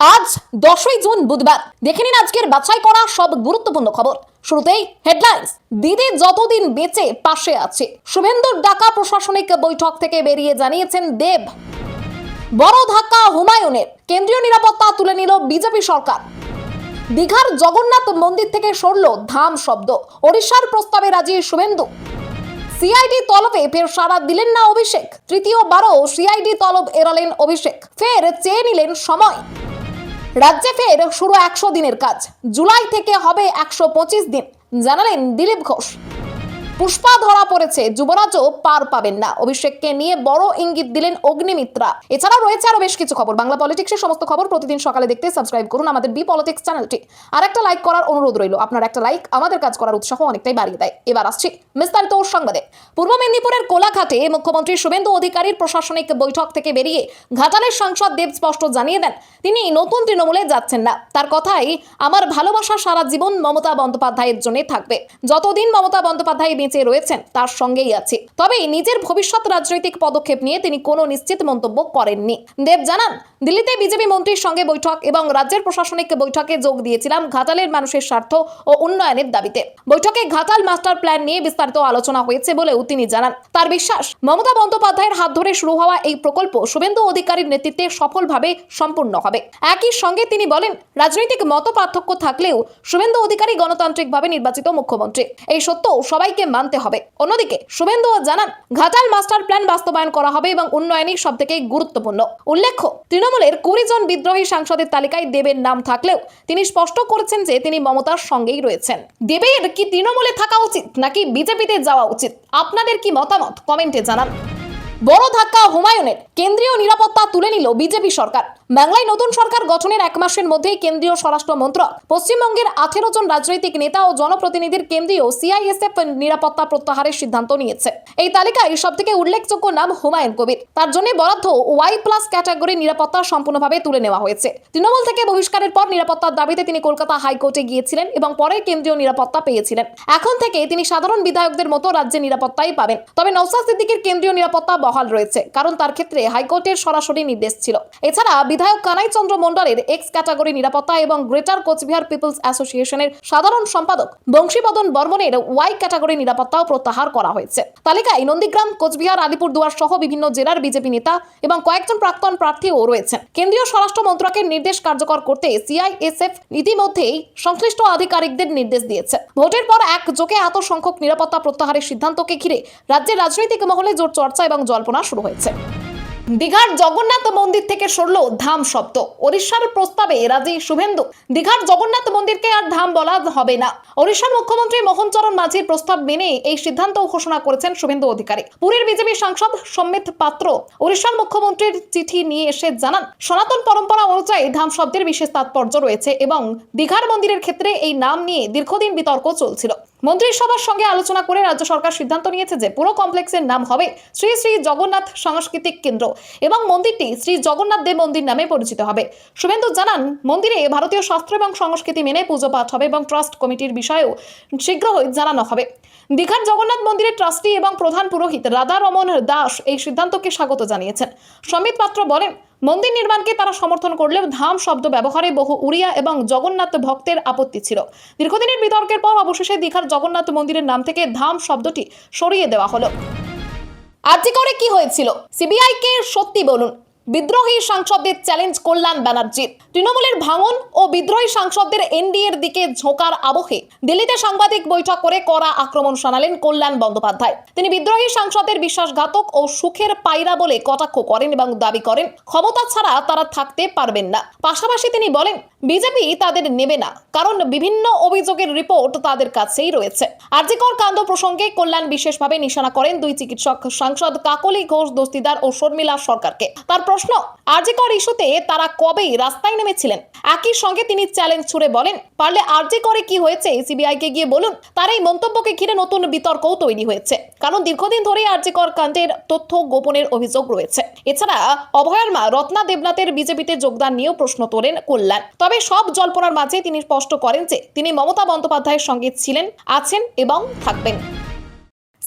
আজ 10ই জুন বুধবার। দেখে নিন আজকের বাছাই করা সব গুরুত্বপূর্ণ খবর। শুরুতেই হেডলাইন্স। দিদি যতদিন বেঁচে পাশে আছে। শুভেন্দুর ডাকা প্রশাসনিক বৈঠক থেকে বেরিয়ে জানিয়েছেন দেব। বড় ধাক্কা হুমায়ুনের। কেন্দ্রীয় নিরাপত্তা তুলে নিল বিজেপি সরকার। দীঘার জগন্নাথ মন্দির থেকে সরল ধাম শব্দ। ওড়িশার প্রস্তাবে রাজি শুভেন্দু। সিআইডি তলবে ফের সাড়া দিলেন না অভিষেক। তৃতীয়বারও সিআইডি তলব এড়ালেন অভিষেক। ফের চেয়ে নিলেন সময়। রাজ্যে ফের শুরু 100 দিনের কাজ। জুলাই থেকে হবে 125 দিন, জানালেন দিলীপ ঘোষ। পুষ্পা ধরা পড়েছে, যুবরাজও পার পাবেন না। অভিষেককে নিয়ে বড় ইঙ্গিত দিলেন অগ্নিমিত্রা। এছাড়াও রয়েছে আরো বেশ কিছু খবর। বাংলা পলিটিক্সের সমস্ত খবর প্রতিদিন সকালে দেখতে সাবস্ক্রাইব করুন আমাদের বি পলিটিক্স চ্যানেলটি। আর একটা লাইক করার অনুরোধ রইল। আপনার একটা লাইক আমাদের কাজ করার উৎসাহ অনেকটাই বাড়িয়ে দেয়। এবার আসছি বিস্তারিত সংবাদে। পূর্ব মেদিনীপুরের কোলাঘাটে মুখ্যমন্ত্রী শুভেন্দু অধিকারীর প্রশাসনিক বৈঠক থেকে বেরিয়ে ঘাটালের সাংসদ দেব স্পষ্ট জানিয়ে দেন তিনি নতুন তৃণমূলে যাচ্ছেন না। তার কথাই, আমার ভালোবাসা সারা জীবন মমতা বন্দ্যোপাধ্যায়ের জন্য থাকবে। যতদিন মমতা বন্দ্যোপাধ্যায় বেঁচে রয়েছেন তার সঙ্গেই আছে। তবে নিজের ভবিষ্যৎ রাজনৈতিক পদক্ষেপ নিয়ে তিনি কোনো নিশ্চিত মন্তব্য করেননি। দেব জানান, দিল্লিতে বিজেপি মন্ত্রীর সঙ্গে বৈঠক এবং রাজ্যের প্রশাসনিক বৈঠকে যোগ দিয়েছিলাম ঘাটালের মানুষের স্বার্থ ও উন্নয়নের দাবিতে। বৈঠকে ঘাটাল মাস্টার প্ল্যান নিয়ে বিস্তারিত আলোচনা হয়েছে বলেও তিনি জানান। তার বিশ্বাস, মমতা বন্দ্যোপাধ্যায়ের হাত ধরে শুরু হওয়া এই প্রকল্প শুভেন্দু অধিকারীর নেতৃত্বে সফলভাবে সম্পূর্ণ হবে। একই সঙ্গে তিনি বলেন, রাজনৈতিক মত পার্থক্য থাকলেও শুভেন্দু অধিকারী গণতান্ত্রিকভাবে নির্বাচিত মুখ্যমন্ত্রী, এই সত্য সবাইকে মানতে হবে। অন্যদিকে শুভেন্দু জানান, ঘাটাল মাস্টার প্ল্যান বাস্তবায়ন করা হবে এবং উন্নয়নই সবথেকে গুরুত্বপূর্ণ। উল্লেখ্য, তৃণমূলের 20 জন বিদ্রোহী সাংসদের তালিকায় দেবের নাম থাকলেও তিনি স্পষ্ট করেছেন যে তিনি মমতার সঙ্গেই রয়েছেন। দেবের কি তৃণমূলে থাকা উচিত নাকি বিজেপিতে যাওয়া উচিত? আপনাদের কি মতামত কমেন্টে জানান। বড় ধাক্কা হুমায়ুনের। কেন্দ্রীয় নিরাপত্তা তুলে নিল বিজেপি সরকার। বাংলায় নতুন সরকার গঠনের 1 মাসের মধ্যেই কেন্দ্রীয় স্বরাষ্ট্র মন্ত্রক পশ্চিমবঙ্গের 18 জন রাজনৈতিক নেতা ও জনপ্রতিনিধির কেন্দ্রীয় সিআইএসএফ নিরাপত্তা প্রত্যাহারের সিদ্ধান্ত নিয়েছে। এই তালিকায় সবথেকে উল্লেখযোগ্য নাম হুমায়ুন কবির। তার জন্য বরাদ্দ Y+ ক্যাটাগরি নিরাপত্তা সম্পূর্ণভাবে তুলে নেওয়া হয়েছে। তৃণমূল থেকে বহিষ্কারের পর নিরাপত্তার দাবিতে তিনি কলকাতা হাইকোর্টে গিয়েছিলেন এবং পরে কেন্দ্রীয় নিরাপত্তা পেয়েছিলেন। এখন থেকে তিনি সাধারণ বিধায়কদের মতো রাজ্যের নিরাপত্তাই পাবেন। তবে নওশাদ সিদ্দিকীর কেন্দ্রীয় নিরাপত্তা বহাল রয়েছে, কারণ তার ক্ষেত্রে হাইকোর্টের সরাসরি নির্দেশ ছিল। এছাড়া বিধায়ক কানাই চন্দ্র মণ্ডলের X ক্যাটাগরি নিরাপত্তা এবং গ্রেটার কোচবিহার পিপলস অ্যাসোসিয়েশনের সাধারণ সম্পাদক বংশীবদন বর্মনের Y ক্যাটাগরি নিরাপত্তাও প্রত্যাহার করা হয়েছে। তালিকায় নন্দীগ্রাম, কোচবিহার, আলিপুরদুয়ার সহ বিভিন্ন জেলার বিজেপি নেতা এবং কয়েকজন প্রাক্তন প্রার্থীও রয়েছেন। কেন্দ্রীয় স্বরাষ্ট্র মন্ত্রকের নির্দেশ কার্যকর করতে সিআইএসএফ ইতিমধ্যেই সংশ্লিষ্ট আধিকারিকদের নির্দেশ দিয়েছে। ভোটের পর একযোগে এত সংখ্যক নিরাপত্তা প্রত্যাহারের সিদ্ধান্তকে ঘিরে রাজ্যের রাজনৈতিক মহলে জোর চর্চা এবং জল্পনা শুরু হয়েছে। দীঘার জগন্নাথ মন্দির থেকে সরল ধাম শব্দ। ওড়িশার প্রস্তাবে রাজি শুভেন্দু। দীঘার জগন্নাথ মন্দিরকে আর ধাম বলা হবে না। ওড়িশার মুখ্যমন্ত্রী মোহন চরণ মাঝির প্রস্তাব মেনে এই সিদ্ধান্ত ঘোষণা করেছেন শুভেন্দু অধিকারী। পুরীর বিজেপি সাংসদ সম্মিত পাত্র ওড়িশার মুখ্যমন্ত্রীর চিঠি নিয়ে এসে জানান, সনাতন পরম্পরা অনুযায়ী ধাম শব্দের বিশেষ তাৎপর্য রয়েছে এবং দীঘার মন্দিরের ক্ষেত্রে এই নাম নিয়ে দীর্ঘদিন বিতর্ক চলছিল। মন্ত্রিসভার সঙ্গে আলোচনা করে রাজ্য সরকার সিদ্ধান্ত নিয়েছে যে পুরো কমপ্লেক্সের নাম হবে শ্রী শ্রী জগন্নাথ সাংস্কৃতিক কেন্দ্র এবং মন্দিরটি শ্রী জগন্নাথ দেব মন্দির নামে পরিচিত হবে। শুভেন্দু জানান, মন্দিরে ভারতীয় শাস্ত্র এবং সংস্কৃতি মেনে পুজো পাঠ হবে এবং ট্রাস্ট কমিটির বিষয়েও শীঘ্রই জানানো হবে। দীঘার জগন্নাথ মন্দিরের ট্রাস্টি এবং প্রধান পুরোহিত রাধা রমন দাস এই সিদ্ধান্তকে স্বাগত জানিয়েছেন। সম্মিত পাত্র বলেন, মন্দির নির্মাণকে তারা সমর্থন করলেও ধাম শব্দ ব্যবহারে বহু উড়িয়া এবং জগন্নাথ ভক্তের আপত্তি ছিল। দীর্ঘদিনের বিতর্কের পর অবশেষে দীঘার জগন্নাথ মন্দিরের নাম থেকে ধাম শব্দটি সরিয়ে দেওয়া হলো। আরজি করে কি হয়েছিল? সিবিআইকে সত্যি বলুন। বিদ্রোহী সাংসদদের চ্যালেঞ্জ কল্যাণ ব্যানার্জির। তৃণমূলের ভাঙন ও বিদ্রোহী সাংসদদের এনডিএর দিকে ঝোঁকার আবহে দিল্লিতে সাংবাদিক বৈঠক করে কড়া আক্রমণ শানালেন কল্যাণ বন্দ্যোপাধ্যায়। তিনি বিদ্রোহী সাংসদদের বিশ্বাসঘাতক ও সুখের পায়রা বলে কটাক্ষ করেন এবং দাবি করেন ক্ষমতা ছাড়া তারা থাকতে পারবেন না। পাশাপাশি তিনি বলেন, বিজেপি তাদের নেবে না, কারণ বিভিন্ন অভিযোগের রিপোর্ট তাদের কাছেই রয়েছে। আরজিকর কাণ্ড প্রসঙ্গে কল্যাণ বিশেষভাবে নিশানা করেন দুই চিকিৎসক সাংসদ কাকলি ঘোষ দস্তিদার ও শর্মিলা সরকারকে। তার প্রশ্ন, আরজিকর ইস্যুতে তারা কবেই রাস্তায় নেমেছিলেন? একই সঙ্গে তিনি চ্যালেঞ্জ ছুড়ে বলেন, পারলে আরজিকরে কি হয়েছে সিবিআইকে গিয়ে বলুন। তার এই মন্তব্যকে ঘিরে নতুন বিতর্কও তৈরি হয়েছে, কারণ দীর্ঘদিন ধরে আরজিকর কাণ্ডের তথ্য গোপনের অভিযোগ রয়েছে। এছাড়া অভয়ার মা রত্না দেবনাথের বিজেপিতে যোগদান নিয়েও প্রশ্ন তোলেন কল্যাণ। তবে সব জল্পনার মাঝে তিনি স্পষ্ট করেন যে তিনি মমতা বন্দ্যোপাধ্যায়ের সঙ্গে ছিলেন, আছেন এবং থাকবেন।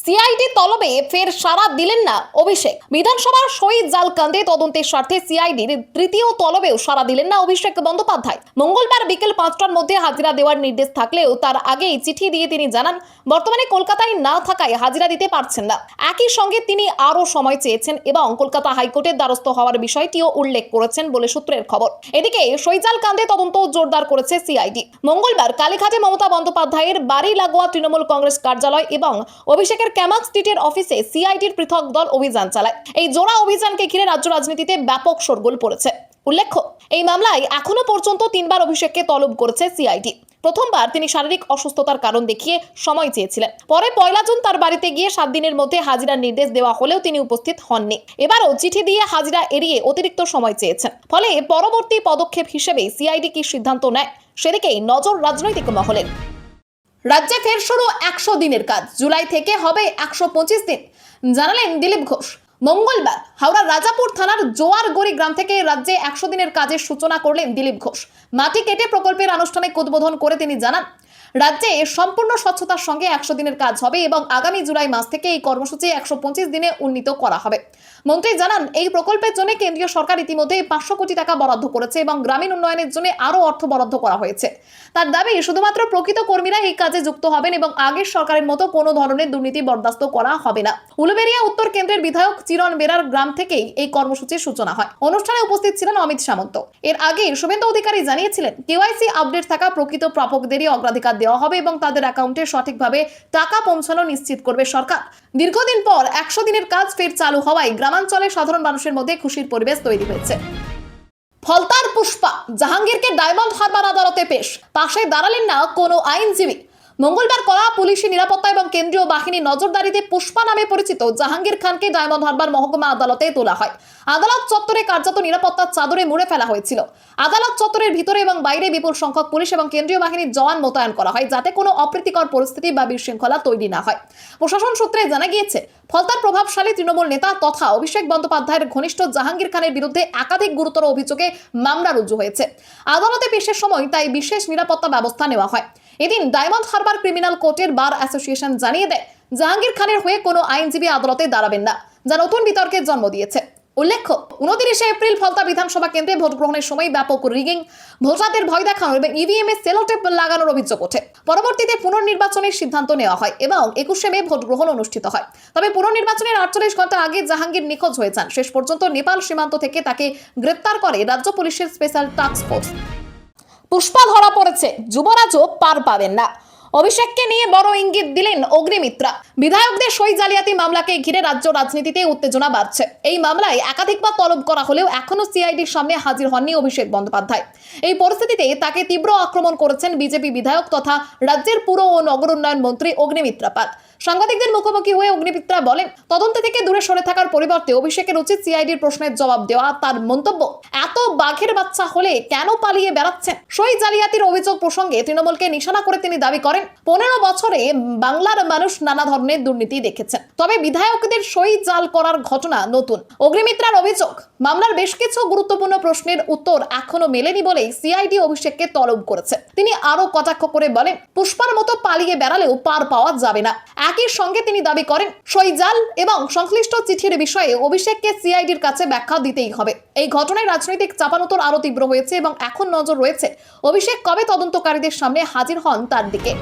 সিআইডি তলবে ফের সাড়া দিলেন না অভিষেক। বিধানসভার শহীদ জাল কাণ্ডে তদন্তের স্বার্থে সিআইডির তৃতীয় তলবেও সাড়া দিলেন না অভিষেক বন্দ্যোপাধ্যায়। মঙ্গলবার বিকেল 5টার মধ্যে হাজিরা দেওয়ার নির্দেশ থাকলেও তার আগেই চিঠি দিয়ে তিনি জানান বর্তমানে কলকাতায় না থাকায় হাজিরা দিতে পারছেন না। একই সঙ্গে তিনি আরও সময় চেয়েছেন এবং কলকাতা হাইকোর্টের দ্বারস্থ হওয়ার বিষয়টিও উল্লেখ করেছেন বলে সূত্রের খবর। এদিকে শহীদ জাল কাণ্ডে তদন্ত জোরদার করেছে সিআইডি। মঙ্গলবার কালীঘাটে মমতা বন্দ্যোপাধ্যায়ের বাড়ি লাগোয়া তৃণমূল কংগ্রেস কার্যালয় এবং অভিষেকের ক্যামাক স্ট্রিটের অফিসে সিআইডির পৃথক দল অভিযান চালায়। এই জোড়া অভিযানকে ঘিরে রাজ্য রাজনীতিতে ব্যাপক শোরগোল পড়েছে। উল্লেখ্য, এই মামলায় এখনো পর্যন্ত 3বার অভিষেককে তলব করেছে সিআইডি। প্রথমবার তিনি শারীরিক অসুস্থতার কারণ দেখিয়ে সময় চেয়েছিলেন। পরে 1 জুন তার বাড়িতে গিয়ে 7 দিনের মধ্যে হাজিরার নির্দেশ দেওয়া হলেও তিনি উপস্থিত হননি। এবারও চিঠি দিয়ে হাজিরা এড়িয়ে অতিরিক্ত সময় চেয়েছেন। ফলে পরবর্তী পদক্ষেপ হিসেবে সিআইডি কি সিদ্ধান্ত নেয় সেদিকেই নজর রাজনৈতিক মহলের। রাজ্যে ফের শুরু 100 দিনের কাজ, জুলাই থেকে হবে 125 দিন, জানালেন দিলীপ ঘোষ। মঙ্গলবার হাওড়ার রাজাপুর থানার জোয়ারগড়ি গ্রাম থেকে রাজ্যে 100 দিনের কাজের সূচনা করলেন দিলীপ ঘোষ। মাটি কেটে প্রকল্পের আনুষ্ঠানিক উদ্বোধন করে তিনি জানান রাজ্যে সম্পূর্ণ স্বচ্ছতার সঙ্গে 100 দিনের কাজ হবে এবং আগামী জুলাই মাস থেকে এই কর্মসূচি 125 দিনে উন্নীত করা হবে। মন্ত্রী জানান এই প্রকল্পের জন্য কেন্দ্রীয় সরকার ইতিমধ্যে 500 কোটি টাকা বরাদ্দ করেছে এবং গ্রামীণ উন্নয়নের জন্য আরও অর্থ বরাদ্দ করা হয়েছে। তার দাবি শুধুমাত্র প্রকৃত কর্মীরা এই কাজে যুক্ত হবেন এবং আগের সরকারের মতো কোনো ধরনের দুর্নীতি বরদাস্ত করা হবে না। উলুবেড়িয়া উত্তর কেন্দ্রের বিধায়ক চিরণ বেরার গ্রাম থেকেই এই কর্মসূচির সূচনা হয়। অনুষ্ঠানে উপস্থিত ছিলেন অমিত সামন্ত। এর আগে শুভেন্দু অধিকারী জানিয়েছিলেন কেওয়াইসি আপডেট থাকা প্রকৃত প্রাপকদেরই অগ্রাধিকার দেওয়া হবে এবং তাদের অ্যাকাউন্টে সঠিকভাবে টাকা পৌঁছানো নিশ্চিত করবে সরকার। দীর্ঘদিন পর 100 দিনের কাজ ফের চালু হওয়ায় গ্রামাঞ্চলের সাধারণ মানুষের মধ্যে খুশির পরিবেশ তৈরি হয়েছে। ফলতার পুষ্পা জাহাঙ্গীরকে ডায়মন্ড হারবার আদালতে পেশ, পাশে দাঁড়ালেন না কোনো আইনজীবী। মঙ্গলবার কড়া পুলিশি নিরাপত্তা এবং কেন্দ্রীয় বাহিনীর নজরদারিতে পুষ্পা নামে পরিচিত জাহাঙ্গীর খানকে ডায়মন্ড হারবার মহকুমা আদালতে তোলা হয়। আদালত চত্বরে কার্যত নিরাপত্তার চাদরে মুড়ে ফেলা হয়েছিল। আদালত চত্বরের ভিতরে এবং বাইরে বিপুল সংখ্যক পুলিশ এবং কেন্দ্রীয় বাহিনীর জওয়ান মোতায়েন করা হয় যাতে কোনো অপ্রীতিকর পরিস্থিতি বা বিশৃঙ্খলা তৈরি না হয়। প্রশাসন সূত্রে জানা গিয়েছে ফলতার প্রভাবশালী তৃণমূল নেতা তথা অভিষেক বন্দ্যোপাধ্যায়ের ঘনিষ্ঠ জাহাঙ্গীর খানের বিরুদ্ধে একাধিক গুরুতর অভিযোগে মামলা রুজু হয়েছে। আদালতে পেশের সময় তাই বিশেষ নিরাপত্তা ব্যবস্থা নেওয়া হয়। এদিন ডায়মন্ড হারবার ক্রিমিনাল কোর্টের বার অ্যাসোসিয়েশন জানিয়ে দেয় জাহাঙ্গীর খানের হয়ে কোনো আইনজীবী আদালতে দাঁড়াবেন না, যা নতুন বিতর্কের জন্ম দিয়েছে। উল্লেখ্য 29 এপ্রিল ফলতা বিধানসভা কেন্দ্রে ভোট গ্রহণের সময় ব্যাপক রিগিং, ভোটারদের ভয় দেখানো এবং ইভিএম এ সেলোটেপ লাগানোর অভিযোগ ওঠে। পরবর্তীতে পুনর্নির্বাচনের সিদ্ধান্ত নেওয়া হয় এবং 21 মে ভোট গ্রহণ অনুষ্ঠিত হয়। তবে পুনর্নির্বাচনের 48 ঘন্টা আগে জাহাঙ্গীর নিখোঁজ হয়ে যান। শেষ পর্যন্ত নেপাল সীমান্ত থেকে তাকে গ্রেপ্তার করে রাজ্য পুলিশের স্পেশাল টাস্ক ফোর্স। পুষ্পা ধরা পড়েছে, যুবরাজও পার পাবেন না। অভিষেককে নিয়ে বড় ইঙ্গিত দিলেন অগ্নিমিত্রা। বিধায়কদের সই জালিয়াতি মামলাকে ঘিরে রাজ্য রাজনীতিতে উত্তেজনা বাড়ছে। এই মামলায় একাধিকবার তলব করা হলেও এখনো সিআইডির সামনে হাজির হননি অভিষেক বন্দ্যোপাধ্যায়। এই পরিস্থিতিতে তাকে তীব্র আক্রমণ করেছেন বিজেপি বিধায়ক তথা রাজ্যের পুর ও নগর উন্নয়ন মন্ত্রী অগ্নিমিত্রা পাল। সাংবাদিকদের মুখোমুখি হয়ে অগ্নিমিত্রা বলেন তদন্ত থেকে দূরে সরে থাকার পরিবর্তে অভিষেকের উচিত সিআইডির প্রশ্নের জবাব দেওয়া। তার মন্তব্য, এত বাঘের বাচ্চা হলে কেন পালিয়ে বেড়াচ্ছেন? সই জালিয়াতির অভিযোগ প্রসঙ্গে তৃণমূলকে নিশানা করে তিনি দাবি করেন 15 বছরে বাংলার মানুষ নানা ধরনের দুর্নীতি দেখেছেন, তবে বিধায়কদের সই জাল করার ঘটনা নতুন। অগ্নিমিত্রার অভিযোগ মামলার বেশ কিছু গুরুত্বপূর্ণ প্রশ্নের উত্তর এখনো মেলেনি বলেই সিআইডি অভিষেককে তলব করেছে। তিনি আরো কটাক্ষ করে বলেন পুষ্পার মতো পালিয়ে বেড়ালেও পার পাওয়া যাবে না। একই সঙ্গে তিনি দাবি করেন সই জাল এবং সংশ্লিষ্ট চিঠির বিষয়ে অভিষেককে সিআইডির কাছে ব্যাখ্যা দিতেই হবে। এই ঘটনায় রাজনৈতিক চাপানোতর আরো তীব্র হয়েছে এবং এখন নজর রয়েছে অভিষেক কবে তদন্তকারীদের সামনে হাজির হন তার দিকে।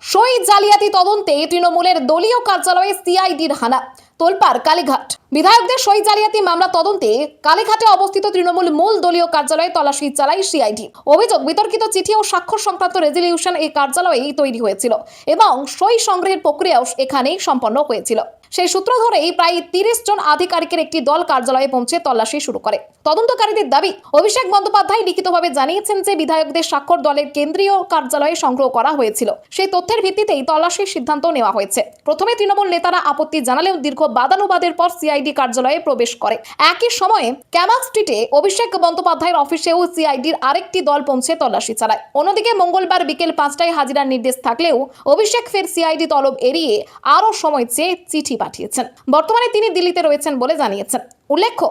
সই জালিয়াতি তদন্তে তৃণমূলের দলীয় কার্যালয়ে সিআইডির হানা, তোলপাড় কালীঘাট। বিধায়কদের সই জালিয়াতি মামলা তদন্তে কালীঘাটে অবস্থিত তৃণমূল মূল দলীয় কার্যালয়ে তল্লাশি চালায় সিআইডি। অভিযোগ বিতর্কিত চিঠি ও স্বাক্ষর সংক্রান্ত রেজলিউশন এই কার্যালয়েই তৈরি হয়েছিল এবং সই সংগ্রহের প্রক্রিয়াও এখানেই সম্পন্ন হয়েছিল। সেই সূত্র ধরেই প্রায় 30 জন আধিকারিকের একটি দল কার্যালয়ে পৌঁছে তল্লাশি শুরু করে। তদন্তকারীদের দাবি অভিষেক বন্দ্যোপাধ্যায় লিখিতভাবে জানিয়েছেন যে বিধায়কদের স্বাক্ষর দলের কেন্দ্রীয় কার্যালয়ে সংগ্রহ করা হয়েছিল। সেই তথ্যের ভিত্তিতেই তল্লাশির সিদ্ধান্ত নেওয়া হয়েছে। প্রথমে তৃণমূল নেতারা আপত্তি জানালেও দীর্ঘ বাদানুবাদের পর সিআইডি কার্যালয়ে প্রবেশ করে। একই সময়ে ক্যামাক স্ট্রিটে অভিষেক বন্দ্যোপাধ্যায়ের অফিসেও সিআইডির আরেকটি দল পৌঁছে তল্লাশি চালায়। অন্যদিকে মঙ্গলবার বিকেল 5টায় হাজিরার নির্দেশ থাকলেও অভিষেক ফের সিআইডি তলব এড়িয়ে আরও সময় চেয়ে চিঠি পাঠিয়েছেন। বর্তমানে তিনি দিল্লিতে রয়েছেন বলে জানিয়েছেন। উল্লেখ্য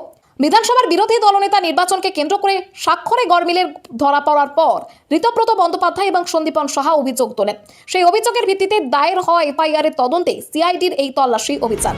বিধানসভার বিরোধী দলনেতা নির্বাচনকে কেন্দ্র করে স্বাক্ষরে গরমিলের ধরা পড়ার পর ঋতব্রত বন্দ্যোপাধ্যায় এবং সন্দীপন সাহা অভিযোগ তোলেন। সেই অভিযোগের ভিত্তিতে দায়ের হওয়া এফআইআর এর তদন্তে সিআইডির এই তল্লাশি অভিযান।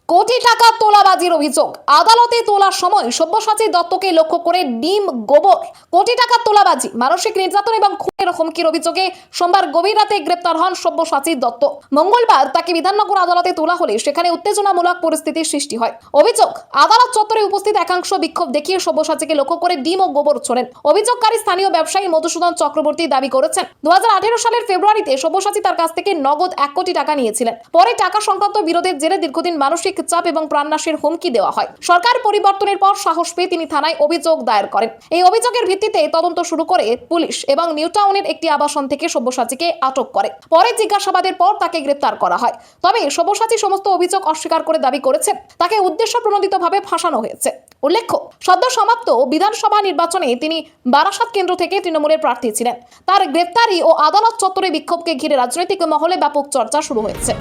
কোটি টাকা তোলাবাজির অভিযোগ আদালতে তোলার সময় সব্যসাচী দত্তকে লক্ষ্য করে ডিম গোবর। কোটি টাকা তোলাবাজি, মানসিক নির্যাতন এবং খুনের হুমকির অভিযোগে সোমবার গভীর রাতে গ্রেপ্তার হন সব্যসাচী দত্ত। মঙ্গলবার তাকে বিধাননগর আদালতে তোলা হলে সেখানে উত্তেজনামূলক পরিস্থিতির সৃষ্টি হয়। অভিযোগ, আদালত চত্বরে উপস্থিত একাংশ বিক্ষোভ দেখিয়ে সব্যসাচীকে লক্ষ্য করে ডিম ও গোবর ছোড়েন। অভিযোগকারী স্থানীয় ব্যবসায়ী মধুসূদন চক্রবর্তী দাবি করেছেন 2018 সালের ফেব্রুয়ারিতে সব্যসাচী তার কাছ থেকে নগদ 1 কোটি টাকা নিয়েছিলেন। পরে টাকা সংক্রান্ত বিরোধের জেরে দীর্ঘদিন মানসিক চাপ এবং প্রাণনাশের হুমকি দেওয়া হয়। সরকার পরিবর্তনের পর সাহস পেয়ে তিনি থানায় অভিযোগ দায়ের করেন। এই অভিযোগের ভিত্তিতে তদন্ত শুরু করে পুলিশ এবং নিউ টাউনের একটি আবাসন থেকে সব্যসাচীকে আটক করে। পরে জিজ্ঞাসাবাদের পর তাকে গ্রেপ্তার করা হয়। তবে সব্যসাচী সমস্ত অভিযোগ অস্বীকার করে দাবি করেছেন তাকে উদ্দেশ্যপ্রণোদিতভাবে ফাঁসানো হয়েছে। উল্লেখ্য, সদ্য সমাপ্ত বিধানসভা নির্বাচনে তিনি বারাসাত কেন্দ্র থেকে তৃণমূলের প্রার্থী ছিলেন। তার গ্রেপ্তারি ও আদালত চত্বরে বিক্ষোভকে ঘিরে রাজনৈতিক মহলে ব্যাপক চর্চা শুরু হয়েছে।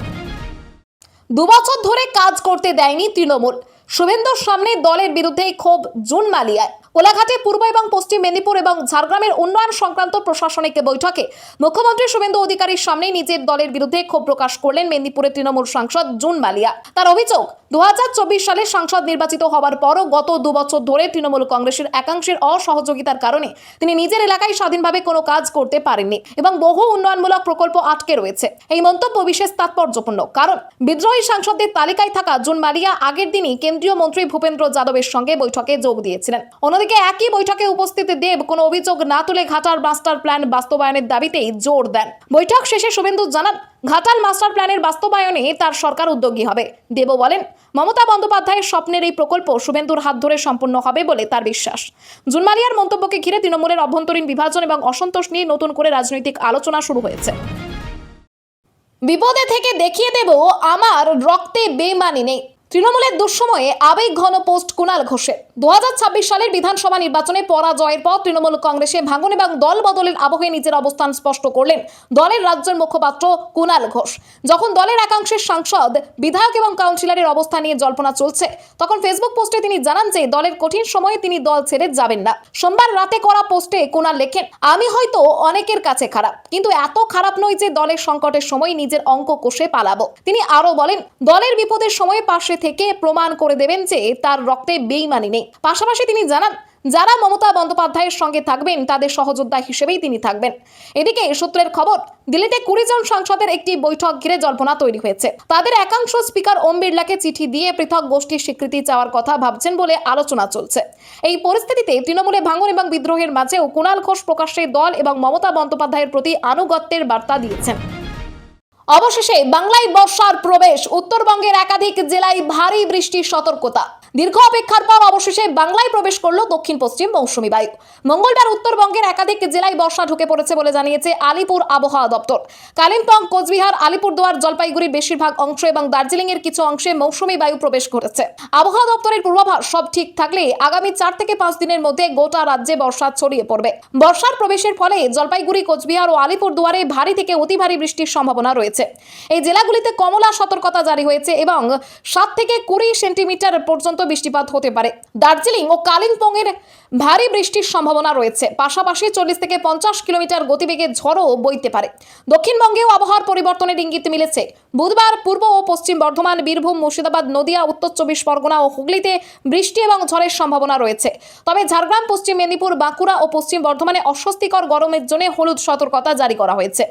2 বছর ধরে কাজ করতে দেয়নি তৃণমূল, শুভেন্দুর সামনে দলের বিরুদ্ধে ক্ষোভ জুন মালিয়ায়। কোলাঘাটে পূর্ব এবং পশ্চিম মেদিনীপুর এবং ঝাড়গ্রামের উন্নয়ন সংক্রান্ত প্রশাসনিক বৈঠকে মুখ্যমন্ত্রী শুভেন্দু অধিকারীর সামনে নিজের দলের বিরুদ্ধে ক্ষোভ প্রকাশ করলেন মেদিনীপুরের তৃণমূল সাংসদ জুন মালিয়া। তার অভিযোগ, 2024 সালে সাংসদ নির্বাচিত হওয়ার পরও গত 2 বছর ধরে তৃণমূল কংগ্রেসের একাংশের অসহযোগিতার কারণে তিনি নিজের এলাকায় স্বাধীনভাবে কোনো কাজ করতে পারেননি এবং বহু উন্নয়নমূলক প্রকল্প আটকে রয়েছে। এই মন্তব্য বিশেষ তাৎপর্যপূর্ণ, কারণ বিদ্রোহী সাংসদদের তালিকায় থাকা জুন মালিয়া আগের দিনই কেন্দ্রীয় মন্ত্রী ভূপেন্দ্র যাদবের সঙ্গে বৈঠকে যোগ দিয়েছিলেন। অন্যদিকে একই বৈঠকে উপস্থিত দেব কোনো অভিযোগ না তুলে ঘাটাল মাস্টার প্ল্যান বাস্তবায়নের দাবিতেই জোর দেন। বৈঠক শেষে শুভেন্দু জানান, ঘাটাল মাস্টার প্ল্যানের বাস্তবায়নে তার সরকার উদ্যোগী হবে। দেব বলেন, মমতা বন্দ্যোপাধ্যায়ের স্বপ্নের এই প্রকল্প শুভেন্দুর হাত ধরে সম্পূর্ণ হবে বলে তার বিশ্বাস। জুন মালিয়ার মন্তব্যকে ঘিরে তৃণমূলের অভ্যন্তরীণ বিভাজন এবং অসন্তোষ নিয়ে নতুন করে রাজনৈতিক আলোচনা শুরু হয়েছে। বিপদে থেকে দেখিয়ে দেব আমার রক্তে বেমানি নেই। তৃণমূলের দুঃসময়ে আবেগ ঘন পোস্ট কুণাল ঘোষের। 2026 সালের বিধানসভা নির্বাচনে পরাজয়ের পর তৃণমূল কংগ্রেসে ভাঙন এবং দল বদলের আবহে নিজের অবস্থান স্পষ্ট করলেন দলের রাজ্যের মুখপাত্র কুণাল ঘোষ। যখন দলের একাংশের সাংসদ, বিধায়ক এবং কাউন্সিলরের অবস্থা নিয়ে জল্পনা চলছে, তখন ফেসবুক পোস্টে তিনি জানান যে দলের কঠিন সময়ে তিনি দল ছেড়ে যাবেন না। সোমবার রাতে করা পোস্টে কুণাল লেখেন, আমি হয়তো অনেকের কাছে খারাপ, কিন্তু এত খারাপ নই যে দলের সংকটের সময় নিজের অঙ্ক কষে পালাবো। তিনি আরো বলেন, দলের বিপদের সময় পাশে থেকে প্রমাণ করে দেবেন যে তার রক্তে বেইমানি নেই। পাশাপাশি তিনি জানান, যারা মমতা বন্দ্যোপাধ্যায়ের সঙ্গে থাকবেন তাদের সহযোদ্ধা হিসেবেই তিনি থাকবেন। এদিকে সূত্রের খবর, দিল্লিতে 20 জন সাংসদের একটি বৈঠক ঘিরে জল্পনা তৈরি হয়েছে। তাদের একাংশ স্পিকার ওম বিড়লাকে চিঠি দিয়ে পৃথক গোষ্ঠীর স্বীকৃতি চাওয়ার কথা ভাবছেন বলে আলোচনা চলছে। এই পরিস্থিতিতে তৃণমূলে ভাঙন এবং বিদ্রোহের মাঝেও কুণাল ঘোষ প্রকাশ্যে দল এবং মমতা বন্দ্যোপাধ্যায়ের প্রতি আনুগত্যের বার্তা দিয়েছেন। অবশেষে বাংলায় বর্ষার প্রবেশ, উত্তরবঙ্গের একাধিক জেলায় ভারী বৃষ্টির সতর্কতা। দীর্ঘ অপেক্ষার পর অবশেষে বাংলায় প্রবেশ করলো দক্ষিণ পশ্চিম মৌসুমী বায়ু। মঙ্গলবার উত্তরবঙ্গের একাধিক জেলায় বর্ষা ঢুকে পড়েছে বলে জানিয়েছে আলিপুর আবহাওয়া দপ্তর। কালিম্পং, কোচবিহার, আলিপুরদুয়ার, জলপাইগুড়ির বেশিরভাগ অংশ এবং দার্জিলিং এর কিছু অংশে মৌসুমী বায়ু প্রবেশ করেছে। আবহাওয়া দপ্তরের পূর্বাভাস সব ঠিক থাকলে আগামী 4 থেকে 5 দিনের মধ্যে গোটা রাজ্যে বর্ষা ছড়িয়ে পড়বে। বর্ষার প্রবেশের ফলে জলপাইগুড়ি, কোচবিহার ও আলিপুরদুয়ারে ভারী থেকে অতি ভারী বৃষ্টির সম্ভাবনা রয়েছে। এই জেলাগুলিতে কমলা সতর্কতা জারি হয়েছে এবং 7 থেকে 20 সেন্টিমিটার পর্যন্ত বৃষ্টিপাত হতে পারে। দার্জিলিং ও কালিম্পং এর ভারী বৃষ্টির সম্ভাবনা রয়েছে। পাশাপাশি 40 থেকে 50 কিলোমিটার গতিবেগে ঝড়ও বইতে পারে। দক্ষিণবঙ্গেও আবহাওয়ার পরিবর্তনের ইঙ্গিত মিলেছে। বুধবার পূর্ব ও পশ্চিম বর্ধমান, বীরভূম, মুর্শিদাবাদ, নদিয়া, উত্তর 24 পরগনা ও হুগলিতে বৃষ্টি এবং ঝড়ের সম্ভাবনা রয়েছে। তবে ঝাড়গ্রাম, পশ্চিম মেদিনীপুর, বাঁকুড়া ও পশ্চিম বর্ধমানে অস্বস্তিকর গরমের জন্য হলুদ সতর্কতা জারি করা হয়েছে।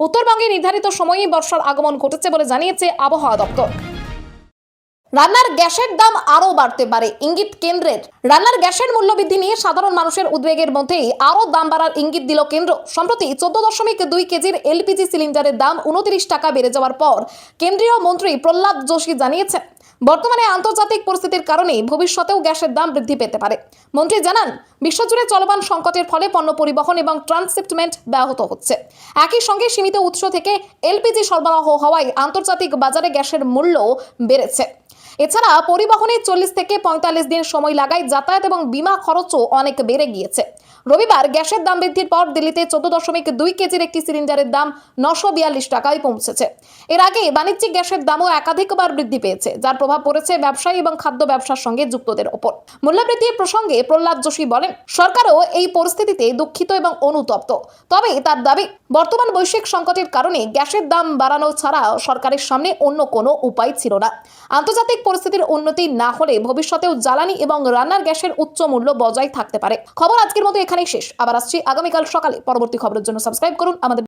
উত্তরবঙ্গে নির্ধারিত সময়েই বর্ষার আগমন ঘটেছে বলে জানিয়েছে আবহাওয়া দপ্তর। রান্নার গ্যাসের দাম আরো বাড়তে পারে, ইঙ্গিত কেন্দ্রের। রান্নার গ্যাসের মূল্যবৃদ্ধি নিয়ে সাধারণ মানুষের উদ্বেগের মধ্যেই আরো দাম বাড়ার ইঙ্গিত দিল কেন্দ্র। সম্প্রতি 14.2 কেজির এলপিজি সিলিন্ডারের দাম 29 টাকা বেড়ে যাওয়ার পর কেন্দ্রীয় মন্ত্রী প্রহ্লাদ যোশী জানিয়েছেন, বর্তমানে আন্তর্জাতিক পরিস্থিতির কারণে ভবিষ্যতেও গ্যাসের দাম বৃদ্ধি পেতে পারে। মন্ত্রী জানান, বিশ্বজুড়ে চলমান সংকটের ফলে পণ্য পরিবহন এবং ট্রান্সশিপমেন্ট ব্যাহত হচ্ছে। একই সঙ্গে সীমিত উৎস থেকে এলপিজি সরবরাহ হওয়ায় আন্তর্জাতিক বাজারে গ্যাসের মূল্য বেড়েছে। এছাড়া পরিবহনে 40 থেকে 45 দিন সময় লাগায় যাতায়াত এবং বীমা খরচও অনেক বেড়ে গিয়েছে। রবিবার গ্যাসের দাম বৃদ্ধির পর দিল্লিতে 14.2 কেজির একটি সিলিন্ডারের দাম 942 টাকায় পৌঁছেছে। এর আগে বাণিজ্যিক গ্যাসের দামও একাধিকবার বৃদ্ধি পেয়েছে, যার প্রভাব পড়েছে ব্যবসায়ী এবং খাদ্য ব্যবসার সঙ্গে যুক্তদের ওপর। মূল্যবৃদ্ধির প্রসঙ্গে প্রহ্লাদ যোশী বলেন, সরকারও এই পরিস্থিতিতে দুঃখিত এবং অনুতপ্ত। তবে তার দাবি, বর্তমান বৈশ্বিক সংকটের কারণে গ্যাসের দাম বাড়ানো ছাড়া সরকারের সামনে অন্য কোনো উপায় ছিল না। আন্তর্জাতিক পরিস্থিতির উন্নতি না হলে ভবিষ্যতেও জ্বালানি এবং রান্নার গ্যাসের উচ্চ মূল্য বজায় থাকতে পারে। খবর আজকের মতো এখানেই শেষ। আবার আসছি আগামীকাল সকালে। পরবর্তী খবরের জন্য সাবস্ক্রাইব করুন আমাদের